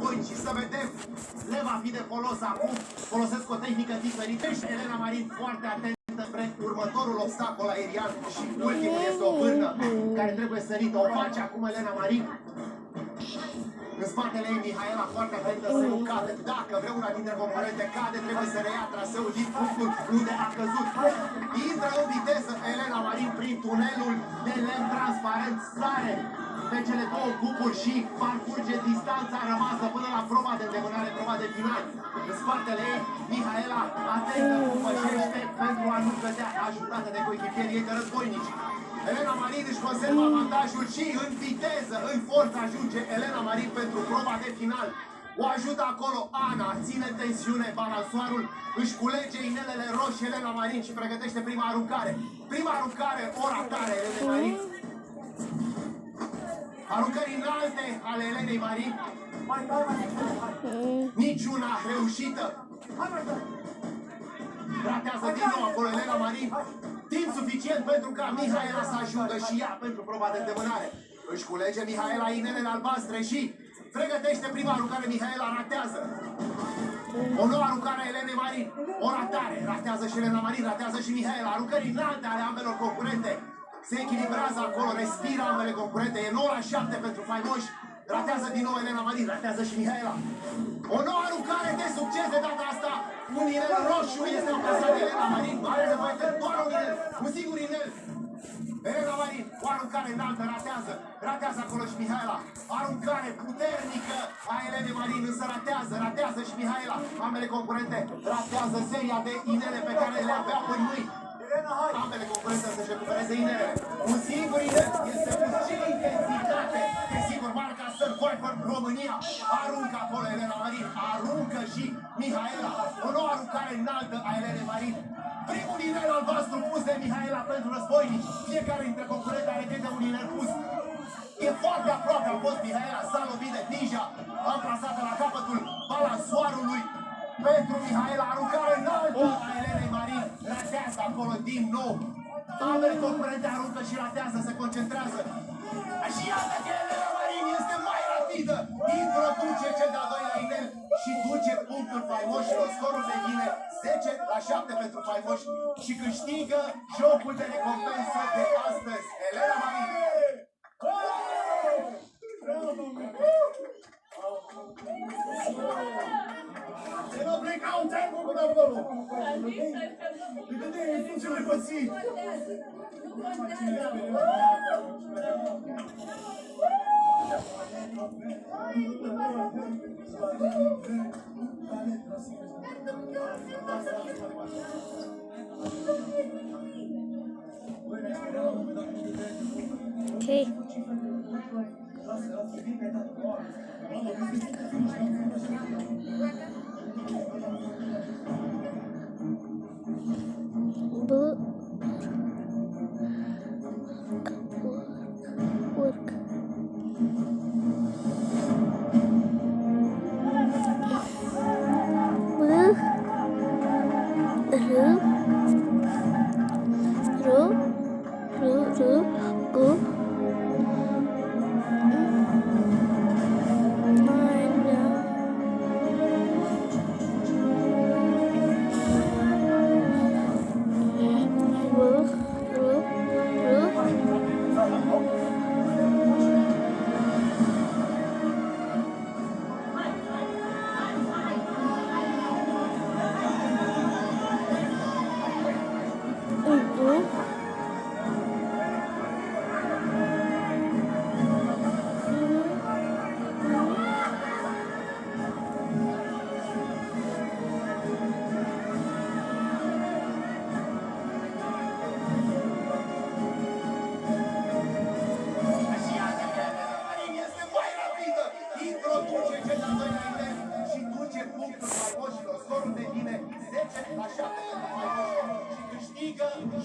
război și să vedem. Le va fi de folos acum. Folosesc o tehnică diferită și Elena Marin foarte atentă spre următorul obstacol aerian și ultimul este o vârnă care trebuie sărită. O face acum Elena Marin. În spatele ei Mihaela foarte atentă să nu cadă. Dacă vreuna dintre componente cade, trebuie să reia traseul din punctul unde a căzut. Intră în viteză Elena Marin prin tunelul de lemn transparent, sare pe cele două cupuri și parcurge distanța rămasă până la proba de îndemânare, proba de final. În spatele ei, Mihaela atentă cum pășește pentru a nu cădea, ajutată de coechipierii ei de războinici. Elena Marin își conservă avantajul și în viteză, în forță ajunge Elena Marin pentru proba de final. O ajută acolo Ana, ține tensiune, balansoarul, își culege inelele roșii Elena Marin și pregătește prima aruncare. Prima aruncare, o ratare Elena Marin. Aruncări înalte ale Elenei Marin. Niciuna reușită. Ratează din nou acolo Elena Marin. Timp suficient pentru ca Mihaela să ajungă și ea pentru proba de îndemânare. Își culege Mihaela inelele albastre și pregătește prima aruncare. Mihaela ratează. O nouă aruncare a Elenei Marin. O ratare. Ratează și Elena Marin, ratează și Mihaela. Aruncări înalte ale ambelor concurente. Se echilibrează acolo, respiră ambele concurente. E 9-7 pentru faimoși. Ratează din nou Elena Marin, ratează și Mihaela. O nouă aruncare de succes de data asta. Un inel roșu este apăsat de Elena Marin. Are nevoie de doar un inel, un singur inel. Elena Marin, o aruncare înaltă, ratează. Ratează acolo și Mihaela. Aruncare puternică a Elenei Marin, însă ratează și Mihaela. Ambele concurente ratează seria de inele pe care le aveau în mâini. Ambele concurente să-și recupereze inelele. Un singur inel este cu ce intensitate. Desigur, marca Survivor România. Aruncă acolo Elena Marin. Aruncă și Mihaela. O nouă aruncare înaltă a Elenei Marin. Primul inel albastru pus de Mihaela pentru războinici. Fiecare dintre concurente are câte un inel pus. E foarte aproape, a fost Mihaela, s-a lovit de Ninja. Amplasată la capătul balansoarului. Pentru Mihaela, aruncare înaltă a Elenei Marin. Ratează acolo din nou. Ambele concurente aruncă și ratează, se concentrează. Și iată că Elena Marin este mai rapidă. Introduce cel de-al doilea inel și duce punctul faimoșilor. Scorul devine 10-7 pentru faimoși și câștigă jocul de recompensă de astăzi. Elena Marin. Se va pleca un tempo con acolo. Vedete che funziona così. Okay. Work. Go.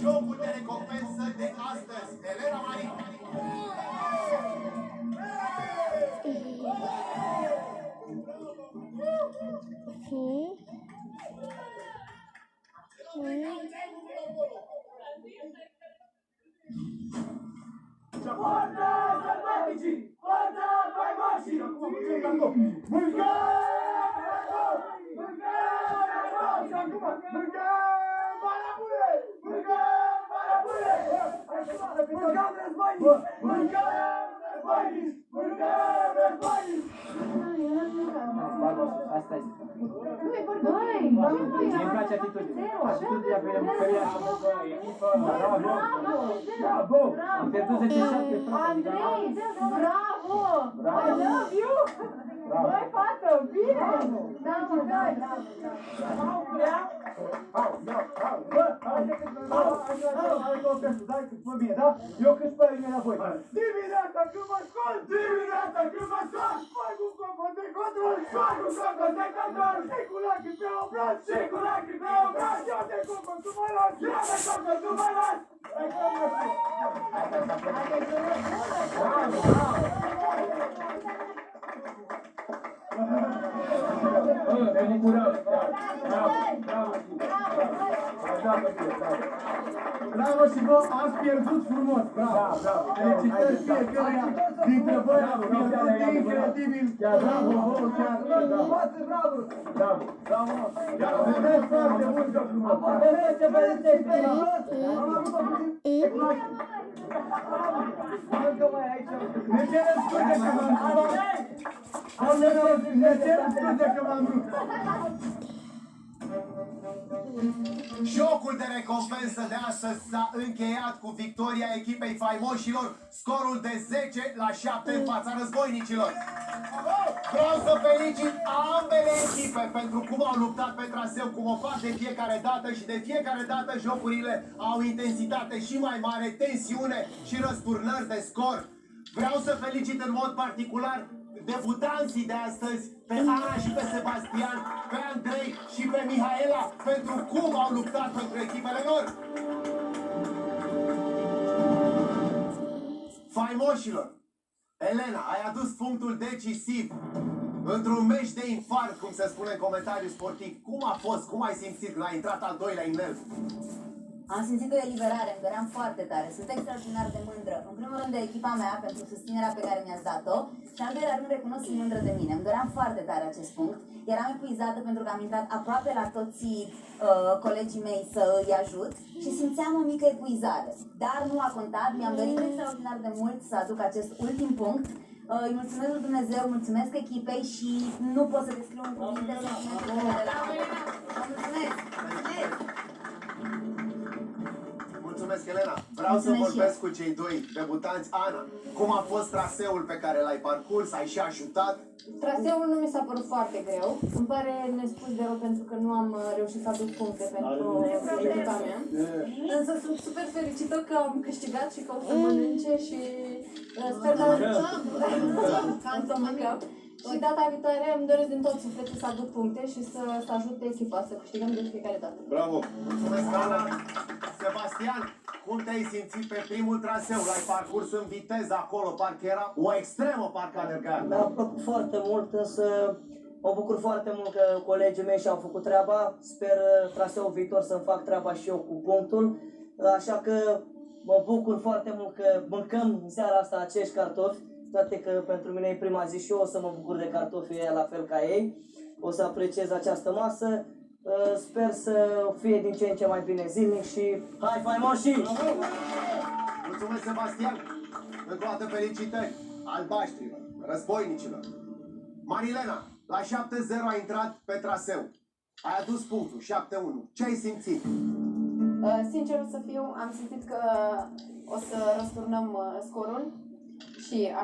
Jocul de recompensă de astăzi, Elena Marin. Forza, salvatici! Forza, faimoși! Asta este. Îmi place atitudinea. Atitudinea pe uriașă, echipă, bravo! Am pierdut 10-7, frate. Andrei, bravo! I love you! Băi, fată, bine! Da, mă, dai! Eu cât pe mine înapoi. Dimineața când mă scol! Dimineața când mă scol! Fai cu cocot de control! Fai cu cocot de control! Și cu lacrimi pe obraz! Și cu lacrimi pe obraz! Eu te cocot, tu mă las! Eu te cocot, tu mă las! Bravo și vă, ați pierdut frumos, bravo! Felicitări fiecare dintre voi, ați pierdut incredibil! Bravo, chiar, bravo! Vedeți foarte mult de frumos! Vedeți ce vedeți! Ne cerem scuze că v-am rupt! Ne cerem scuze că v-am rupt! Jocul de recompensă de astăzi s-a încheiat cu victoria echipei faimoșilor, scorul de 10-7 în fața războinicilor. Vreau să felicit ambele echipe pentru cum au luptat pe traseu, cum o fac de fiecare dată și de fiecare dată jocurile au intensitate și mai mare, tensiune și răsturnări de scor. Vreau să felicit în mod particular debutanții de astăzi, pe Ana și pe Sebastian, pe Andrei și pe Mihaela, pentru cum au luptat pentru echipele lor. Faimoșilor, Elena, ai adus punctul decisiv într-un meci de infart, cum se spune în comentariu sportiv. Cum a fost? Cum ai simțit când ai intrat al doilea inel? Am simțit o eliberare, îmi doream foarte tare, sunt extraordinar de mândră. În primul rând de echipa mea, pentru susținerea pe care mi-ați dat-o, și în al doilea rând recunosc și mândră de mine. Îmi doream foarte tare acest punct. Eram epuizată pentru că am intrat aproape la toți colegii mei să îi ajut și simțeam o mică epuizare. Dar nu a contat, mi-am dorit extraordinar de mult să aduc acest ultim punct. Îi mulțumesc lui Dumnezeu, mulțumesc echipei și nu pot să descriu în cuvinte sentimentul pe care l-am. Mulțumesc! Mulțumesc, Elena. Vreau să vorbesc cu cei doi debutanți. Ana, cum a fost traseul pe care l-ai parcurs? Ai și ajutat? Traseul nu mi s-a părut foarte greu. Îmi pare nespus de rău pentru că nu am reușit să aduc puncte pentru echipa mea. Însă sunt super fericită că am câștigat și că o să mănânce și sper să mâncăm. Și data viitoare îmi doresc din tot sufletul să aduc puncte și să ajute echipa să câștigăm de fiecare dată. Bravo! Mulțumesc, Ana! Sebastian, cum te-ai simțit pe primul traseu? L-ai parcurs în viteză acolo, parcă era o extremă, parcă alerga. Mi-a plăcut foarte mult, însă mă bucur foarte mult că colegii mei și-au făcut treaba. Sper traseul viitor să-mi fac treaba și eu cu punctul. Așa că mă bucur foarte mult că mâncăm în seara asta acești cartofi. Toate că pentru mine e prima zi și eu o să mă bucur de cartofii ăia la fel ca ei. O să apreciez această masă. Sper să fie din ce în ce mai bine zilnic și hai faimoșii! Mulțumesc, Sebastian! Încă o dată felicitări albaștrilor, războinicilor. Marilena, la 7-0 a intrat pe traseu. Ai adus punctul, 7-1. Ce ai simțit? Sincer să fiu, am simțit că o să răsturnăm scorul și